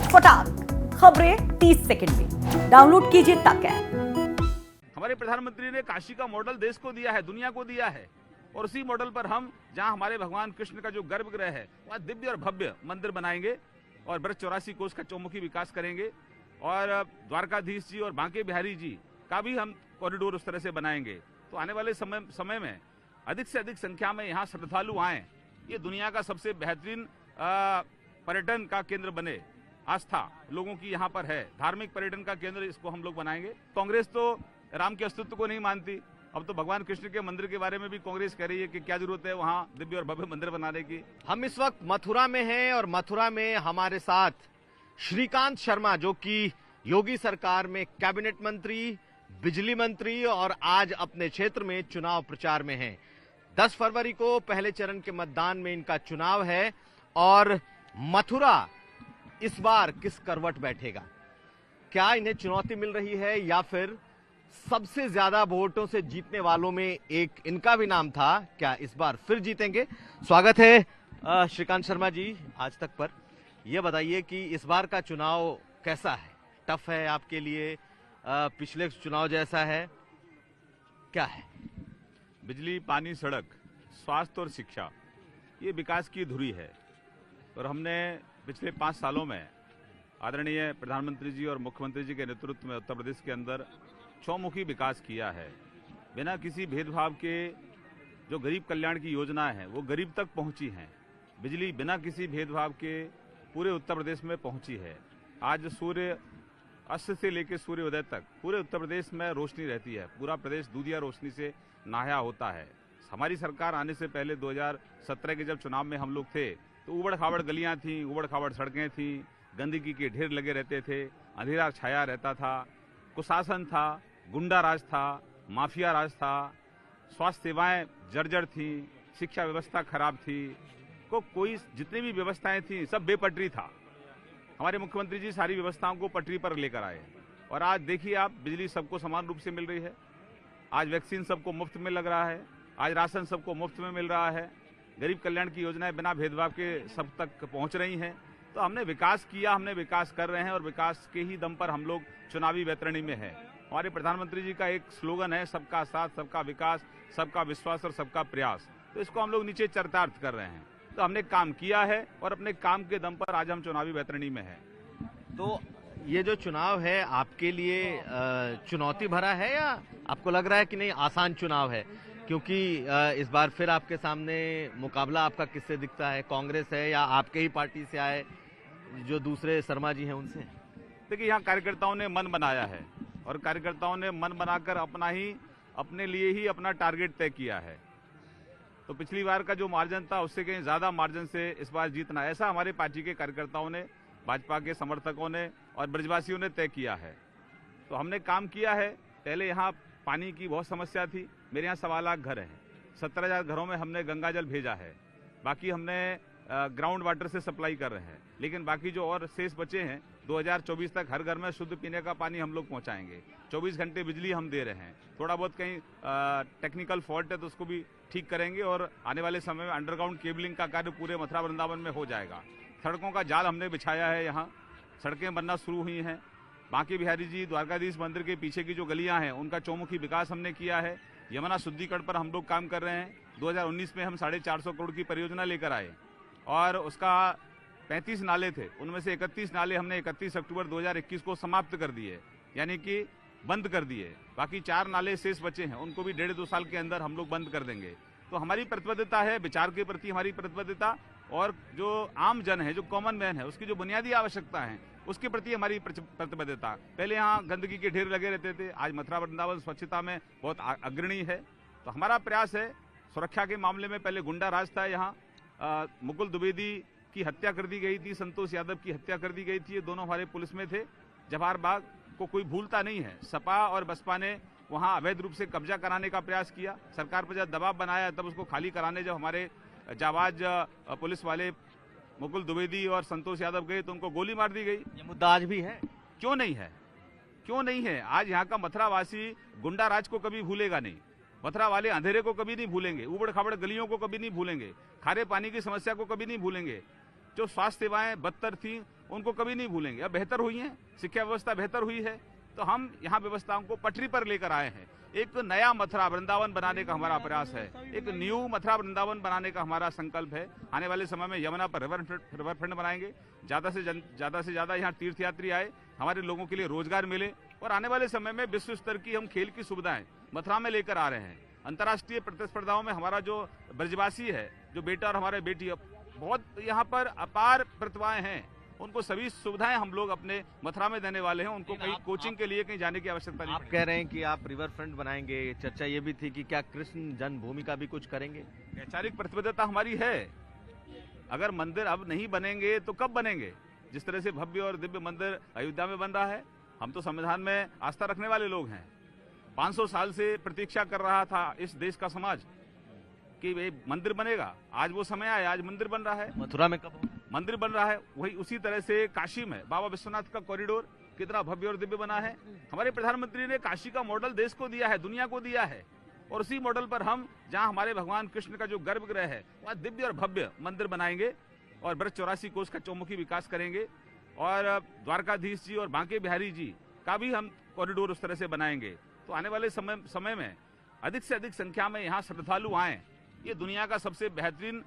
फटाक खबरें 30 सेकंड में। डाउनलोड कीजिए तक ऐप। हमारे प्रधानमंत्री ने काशी का मॉडल देश को दिया है, दुनिया को दिया है, और उसी मॉडल पर हम जहां हमारे भगवान कृष्ण का जो गर्भगृह है वहां दिव्य और भव्य मंदिर बनाएंगे और ब्रज 84 कोष का चौमुखी विकास करेंगे और द्वारकाधीश जी और बांके बिहारी जी का भी हम कॉरिडोर उस तरह से बनाएंगे। तो आने वाले समय में अधिक से अधिक संख्या में यहाँ श्रद्धालु आए, ये दुनिया का सबसे बेहतरीन पर्यटन का केंद्र बने। आस्था लोगों की यहाँ पर है, धार्मिक पर्यटन का केंद्र इसको हम लोग बनाएंगे। कांग्रेस तो राम के अस्तित्व को नहीं मानती, अब तो भगवान कृष्ण के मंदिर के बारे में भी कांग्रेस कह रही है कि क्या जरूरत है वहां दिव्य और भव्य मंदिर बनाने की। हम इस वक्त मथुरा में हैं और मथुरा में हमारे साथ श्रीकांत शर्मा, जो कि योगी सरकार में कैबिनेट मंत्री, बिजली मंत्री और आज अपने क्षेत्र में चुनाव प्रचार में हैं। 10 फरवरी को पहले चरण के मतदान में इनका चुनाव है और मथुरा इस बार किस करवट बैठेगा? क्या इन्हें चुनौती मिल रही है या फिर सबसे ज्यादा वोटों से जीतने वालों में एक इनका भी नाम था, क्या इस बार फिर जीतेंगे? स्वागत है श्रीकांत शर्मा जी आज तक पर। यह बताइए कि इस बार का चुनाव कैसा है? टफ है आपके लिए? पिछले चुनाव जैसा है? क्या है? बिजली, पानी, सड़क, स्वास्थ्य और शिक्षा, ये विकास की धुरी है और हमने पिछले 5 सालों में आदरणीय प्रधानमंत्री जी और मुख्यमंत्री जी के नेतृत्व में उत्तर प्रदेश के अंदर चौमुखी विकास किया है। बिना किसी भेदभाव के जो गरीब कल्याण की योजना है वो गरीब तक पहुंची हैं। बिजली बिना किसी भेदभाव के पूरे उत्तर प्रदेश में पहुंची है। आज सूर्य अस्त से लेकर सूर्योदय तक पूरे उत्तर प्रदेश में रोशनी रहती है, पूरा प्रदेश दूधिया रोशनी से नहाया होता है। हमारी सरकार आने से पहले 2017 के जब चुनाव में हम लोग थे तो उबड़ खाबड़ गलियां थी, उबड़ खाबड़ सड़कें थी, गंदगी के ढेर लगे रहते थे, अंधेरा छाया रहता था, कुशासन था, गुंडा राज था, माफिया राज था, स्वास्थ्य सेवाएं जर्जर थी, शिक्षा व्यवस्था खराब थी, कोई जितनी भी व्यवस्थाएं थी सब बेपटरी था। हमारे मुख्यमंत्री जी सारी व्यवस्थाओं को पटरी पर लेकर आए और आज देखिए आप, बिजली सबको समान रूप से मिल रही है, आज वैक्सीन सबको मुफ्त में लग रहा है, आज राशन सबको मुफ्त में मिल रहा है, गरीब कल्याण की योजनाएं बिना भेदभाव के सब तक पहुंच रही हैं। तो हमने विकास किया, हमने विकास कर रहे हैं और विकास के ही दम पर हम लोग चुनावी वैतरणी में हैं। हमारे प्रधानमंत्री जी का एक स्लोगन है, सबका साथ, सबका विकास, सबका विश्वास और सबका प्रयास। तो इसको हम लोग नीचे चरितार्थ कर रहे हैं। तो हमने काम किया है और अपने काम के दम पर आज हम चुनावी वैतरणी में हैं। तो ये जो चुनाव है आपके लिए चुनौती भरा है या आपको लग रहा है कि नहीं आसान चुनाव है? क्योंकि इस बार फिर आपके सामने मुकाबला आपका किससे दिखता है? कांग्रेस है या आपके ही पार्टी से आए जो दूसरे शर्मा जी हैं उनसे? देखिए, यहाँ कार्यकर्ताओं ने मन बनाया है और कार्यकर्ताओं ने मन बनाकर अपने लिए ही अपना टारगेट तय किया है। तो पिछली बार का जो मार्जिन था उससे कहीं ज्यादा मार्जिन से इस बार जीतना, ऐसा हमारे पार्टी के कार्यकर्ताओं ने, भाजपा के समर्थकों ने और ब्रजवासियों ने तय किया है। तो हमने काम किया है। पहले यहाँ पानी की बहुत समस्या थी, मेरे यहाँ 1.25 लाख घर हैं, 17,000 घरों में हमने गंगा जल भेजा है, बाकी हमने ग्राउंड वाटर से सप्लाई कर रहे हैं, लेकिन बाकी जो और शेष बचे हैं 2024 तक हर घर में शुद्ध पीने का पानी हम लोग पहुंचाएंगे। 24 घंटे बिजली हम दे रहे हैं। थोड़ा बहुत कहीं टेक्निकल फॉल्ट है तो उसको भी ठीक करेंगे और आने वाले समय में अंडरग्राउंड केबलिंग का कार्य पूरे मथुरा वृंदावन में हो जाएगा। सड़कों का जाल हमने बिछाया है, यहाँ सड़कें बनना शुरू हुई हैं। बांके बिहारी जी द्वारकाधीश मंदिर के पीछे की जो गलियां हैं उनका चौमुखी विकास हमने किया है। यमुना शुद्धिकरण पर हम लोग काम कर रहे हैं। 2019 में हम 450 करोड़ की परियोजना लेकर आए और उसका 35 नाले थे, उनमें से 31 नाले हमने 31 अक्टूबर 2021 को समाप्त कर दिए, यानी कि बंद कर दिए। बाकी 4 नाले शेष बचे हैं, उनको भी 1.5-2 साल के अंदर हम लोग बंद कर देंगे। तो हमारी प्रतिबद्धता है, विचार के प्रति हमारी प्रतिबद्धता, और जो आम जन है, जो कॉमन मैन है, उसकी जो बुनियादी आवश्यकता है उसके प्रति हमारी प्रतिबद्धता। पहले यहाँ गंदगी के ढेर लगे रहते थे, आज मथुरा वृंदावन स्वच्छता में बहुत अग्रणी है। तो हमारा प्रयास है, सुरक्षा के मामले में पहले गुंडा राज था, यहाँ मुकुल द्विवेदी की हत्या कर दी गई थी, संतोष यादव की हत्या कर दी गई थी, ये दोनों हमारे पुलिस में थे। जवाहर बाग को कोई भूलता नहीं है। सपा और बसपा ने वहां अवैध रूप से कब्जा कराने का प्रयास किया, सरकार पर जब दबाव बनाया तब उसको खाली कराने जब हमारे जाबाज पुलिस वाले मुकुल द्विवेदी और संतोष यादव गए तो उनको गोली मार दी गई। ये मुद्दा आज भी है? क्यों नहीं है, क्यों नहीं है? आज यहाँ का मथुरा वासी गुंडा राज को कभी भूलेगा नहीं, मथुरा वाले अंधेरे को कभी नहीं भूलेंगे, उबड़ खाबड़ गलियों को कभी नहीं भूलेंगे, खारे पानी की समस्या को कभी नहीं भूलेंगे। जो स्वास्थ्य सेवाएं बदतर थी उनको कभी नहीं भूलेंगे। अब बेहतर हुई है, शिक्षा व्यवस्था बेहतर हुई है, तो हम यहाँ व्यवस्थाओं को पटरी पर लेकर आए हैं। एक नया मथुरा वृंदावन बनाने का हमारा प्रयास है, एक न्यू मथुरा वृंदावन बनाने का हमारा संकल्प है। आने वाले समय में यमुना पर रिवर फ्रंट बनाएंगे, ज्यादा से ज्यादा यहाँ तीर्थयात्री आए, हमारे लोगों के लिए रोजगार मिले, और आने वाले समय में विश्व स्तर की हम खेल की सुविधाएं मथुरा में लेकर आ रहे हैं। अंतर्राष्ट्रीय प्रतिस्पर्धाओं में हमारा जो ब्रजवासी है, जो बेटा और हमारे बेटी, बहुत यहाँ पर अपार प्रतिभाएं हैं, उनको सभी सुविधाएं हम लोग अपने मथुरा में देने वाले हैं। उनको कहीं कोचिंग के लिए कहीं जाने की आवश्यकता नहीं। आप कह रहे हैं कि आप रिवर फ्रंट बनाएंगे, चर्चा ये भी थी कि क्या कृष्ण जन्मभूमि का भी कुछ करेंगे? वैचारिक प्रतिबद्धता हमारी है। अगर मंदिर अब नहीं बनेंगे तो कब बनेंगे? जिस तरह से भव्य और दिव्य मंदिर अयोध्या में बन रहा है, हम तो संविधान में आस्था रखने वाले लोग हैं। 500 साल से प्रतीक्षा कर रहा था इस देश का समाज कि वे मंदिर बनेगा, आज वो समय आया, आज मंदिर बन रहा है। मथुरा में कब मंदिर बन रहा है, वही उसी तरह से काशी में बाबा विश्वनाथ का कॉरिडोर कितना भव्य और दिव्य बना है। हमारे प्रधानमंत्री ने काशी का मॉडल देश को दिया है, दुनिया को दिया है, और उसी मॉडल पर हम जहां हमारे भगवान कृष्ण का जो गर्भगृह है वहां दिव्य और भव्य मंदिर बनाएंगे, और ब्रज 84 कोष का चौमुखी विकास करेंगे, और द्वारकाधीश जी और बांके बिहारी जी का भी हम कॉरिडोर उस तरह से बनाएंगे। तो आने वाले समय में अधिक से अधिक संख्या में यहाँ श्रद्धालु आए, ये दुनिया का सबसे बेहतरीन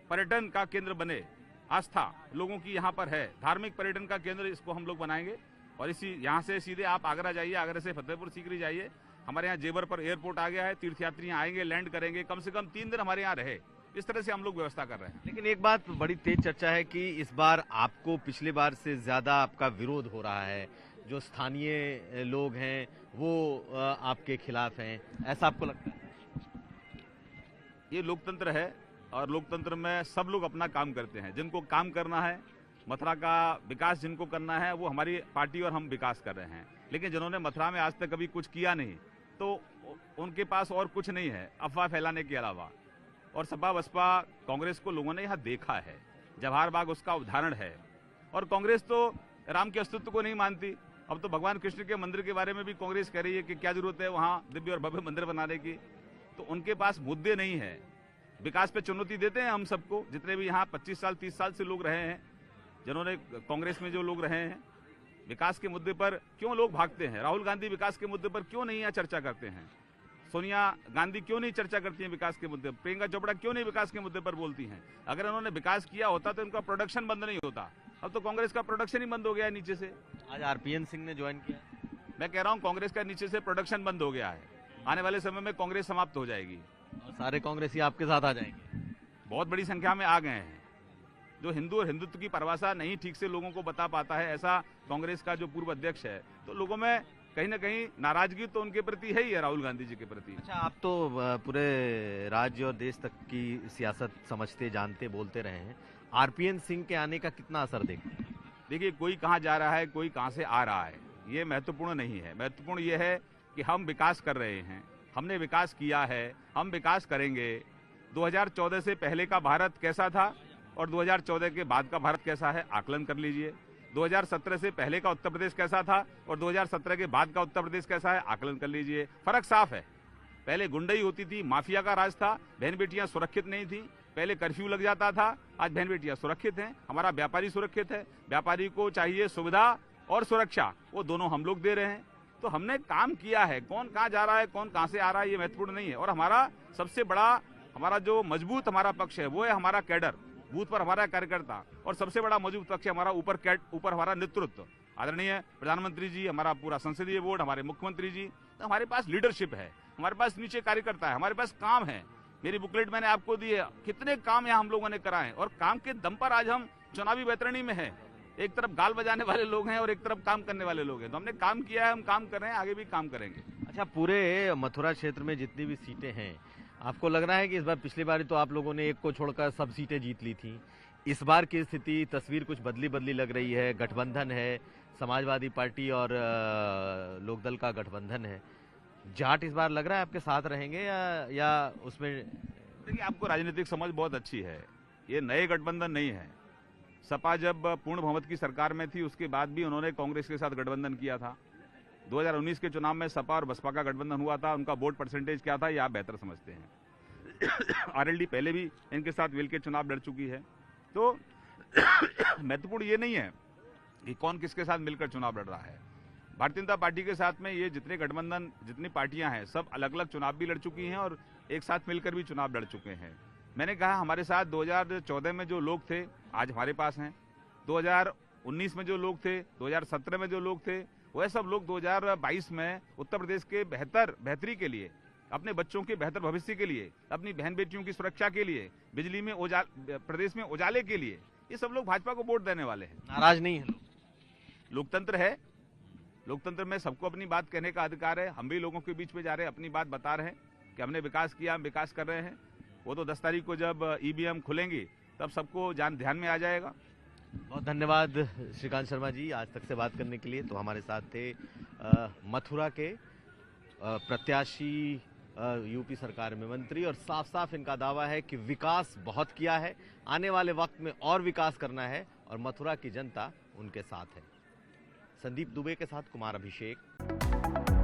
पर्यटन का केंद्र बने। आस्था लोगों की यहाँ पर है, धार्मिक पर्यटन का केंद्र इसको हम लोग बनाएंगे। और इसी यहाँ से सीधे आप आगरा जाइए, आगरा से फतेहपुर सीकरी जाइए, हमारे यहाँ जेवर पर एयरपोर्ट आ गया है, तीर्थयात्री यहाँ आएंगे, लैंड करेंगे, कम से कम 3 दिन हमारे यहाँ रहे, इस तरह से हम लोग व्यवस्था कर रहे हैं। लेकिन एक बात बड़ी तेज चर्चा है कि इस बार आपको पिछले बार से ज्यादा आपका विरोध हो रहा है, जो स्थानीय लोग हैं वो आपके खिलाफ हैं, ऐसा आपको लगता है? ये लोकतंत्र है, और लोकतंत्र में सब लोग अपना काम करते हैं। जिनको काम करना है, मथुरा का विकास जिनको करना है, वो हमारी पार्टी और हम विकास कर रहे हैं। लेकिन जिन्होंने मथुरा में आज तक कभी कुछ किया नहीं, तो उनके पास और कुछ नहीं है अफवाह फैलाने के अलावा। और सपा बसपा कांग्रेस को लोगों ने यहाँ देखा है, जवाहर बाग उसका उदाहरण है। और कांग्रेस तो राम के अस्तित्व को नहीं मानती। अब तो भगवान कृष्ण के मंदिर के बारे में भी कांग्रेस कह रही है कि क्या जरूरत है वहां दिव्य और भव्य मंदिर बनाने की। तो उनके पास मुद्दे नहीं है। विकास पे चुनौती देते हैं हम सबको, जितने भी यहाँ 25 साल 30 साल से लोग रहे हैं, जिन्होंने कांग्रेस में जो लोग रहे हैं, विकास के मुद्दे पर क्यों लोग भागते हैं? राहुल गांधी विकास के मुद्दे पर क्यों नहीं यहाँ चर्चा करते हैं? सोनिया गांधी क्यों नहीं चर्चा करती हैं विकास के मुद्दे पर? प्रियंका चोपड़ा क्यों नहीं विकास के मुद्दे पर बोलती हैं? अगर उन्होंने विकास किया होता तो उनका प्रोडक्शन बंद नहीं होता। अब तो कांग्रेस का प्रोडक्शन ही बंद हो गया है नीचे से। आज आरपीएन सिंह ने ज्वाइन किया। मैं कह रहा हूँ कांग्रेस का नीचे से प्रोडक्शन बंद हो गया है। आने वाले समय में कांग्रेस समाप्त हो जाएगी और सारे कांग्रेसी आपके साथ आ जाएंगे। बहुत बड़ी संख्या में आ गए हैं। जो हिंदू और हिंदुत्व की परिभाषा नहीं ठीक से लोगों को बता पाता है, ऐसा कांग्रेस का जो पूर्व अध्यक्ष है, तो लोगों में कहीं ना कहीं नाराजगी तो उनके प्रति है ही है, राहुल गांधी जी के प्रति। अच्छा, आप तो पूरे राज्य और देश तक की सियासत समझते, जानते, बोलते रहे हैं। आरपीएन सिंह के आने का कितना असर देखते हैं? देखिए, कोई कहाँ जा रहा है, कोई कहाँ से आ रहा है, ये महत्वपूर्ण नहीं है। महत्वपूर्ण ये है कि हम विकास कर रहे हैं, हमने विकास किया है, हम विकास करेंगे। 2014 से पहले का भारत कैसा था और 2014 के बाद का भारत कैसा है, आकलन कर लीजिए। 2017 से पहले का उत्तर प्रदेश कैसा था और 2017 के बाद का उत्तर प्रदेश कैसा है, आकलन कर लीजिए। फर्क साफ है। पहले गुंडई होती थी, माफिया का राज था, बहन बेटियां सुरक्षित नहीं थी। पहले कर्फ्यू लग जाता था, आज बहन बेटियां सुरक्षित हैं। हमारा व्यापारी सुरक्षित है। व्यापारी को चाहिए सुविधा और सुरक्षा, वो दोनों हम लोग दे रहे हैं। तो हमने काम किया है। कौन कहाँ जा रहा है, कौन कहाँ से आ रहा है, ये महत्वपूर्ण नहीं है। और हमारा सबसे बड़ा, हमारा जो मजबूत हमारा पक्ष है, वो है हमारा कैडर, बूथ पर हमारा कार्यकर्ता। और सबसे बड़ा मजबूत पक्ष है हमारा ऊपर हमारा नेतृत्व, आदरणीय प्रधानमंत्री जी, हमारा पूरा संसदीय बोर्ड, हमारे मुख्यमंत्री जी। तो हमारे पास लीडरशिप है, हमारे पास नीचे कार्यकर्ता है, हमारे पास काम है। मेरी बुकलेट मैंने आपको दी है, कितने काम यहाँ हम लोगों ने कराए, और काम के दम पर आज हम चुनावी बैतरणी में है। एक तरफ गाल बजाने वाले लोग हैं और एक तरफ काम करने वाले लोग हैं। तो हमने काम किया है, हम काम कर रहे हैं, आगे भी काम करेंगे। अच्छा, पूरे मथुरा क्षेत्र में जितनी भी सीटें हैं, आपको लग रहा है कि इस बार, पिछली बार तो आप लोगों ने एक को छोड़कर सब सीटें जीत ली थी, इस बार की स्थिति, तस्वीर कुछ बदली लग रही है? गठबंधन है, समाजवादी पार्टी और लोकदल का गठबंधन है। जाट इस बार लग रहा है आपके साथ रहेंगे या उसमें? देखिए, आपको राजनीतिक समझ बहुत अच्छी है। ये नए गठबंधन नहीं है। सपा जब पूर्ण बहुमत की सरकार में थी, उसके बाद भी उन्होंने कांग्रेस के साथ गठबंधन किया था। 2019 के चुनाव में सपा और बसपा का गठबंधन हुआ था। उनका वोट परसेंटेज क्या था, ये आप बेहतर समझते हैं। आरएलडी पहले भी इनके साथ मिलकर चुनाव लड़ चुकी है। तो महत्वपूर्ण ये नहीं है कि कौन किसके साथ मिलकर चुनाव लड़ रहा है। भारतीय जनता पार्टी के साथ में ये जितने गठबंधन, जितनी पार्टियां हैं, सब अलग अलग चुनाव भी लड़ चुकी हैं और एक साथ मिलकर भी चुनाव लड़ चुके हैं। मैंने कहा हमारे साथ 2014 में जो लोग थे आज हमारे पास हैं, 2019 में जो लोग थे, 2017 में जो लोग थे, वह सब लोग 2022 में उत्तर प्रदेश के बेहतरी के लिए, अपने बच्चों के बेहतर भविष्य के लिए, अपनी बहन बेटियों की सुरक्षा के लिए, बिजली में प्रदेश में उजाले के लिए, ये सब लोग भाजपा को वोट देने वाले हैं। नाराज नहीं है लोग? लोकतंत्र है, लोकतंत्र में सबको अपनी बात कहने का अधिकार है। हम भी लोगों के बीच में जा रहे हैं, अपनी बात बता रहे हैं कि हमने विकास किया, हम विकास कर रहे हैं। वो तो 10 तारीख को जब ईवीएम खुलेंगी तब सबको ध्यान में आ जाएगा। बहुत धन्यवाद श्रीकांत शर्मा जी, आज तक से बात करने के लिए। तो हमारे साथ थे मथुरा के प्रत्याशी, यूपी सरकार में मंत्री, और साफ साफ इनका दावा है कि विकास बहुत किया है, आने वाले वक्त में और विकास करना है और मथुरा की जनता उनके साथ है। संदीप दुबे के साथ कुमार अभिषेक।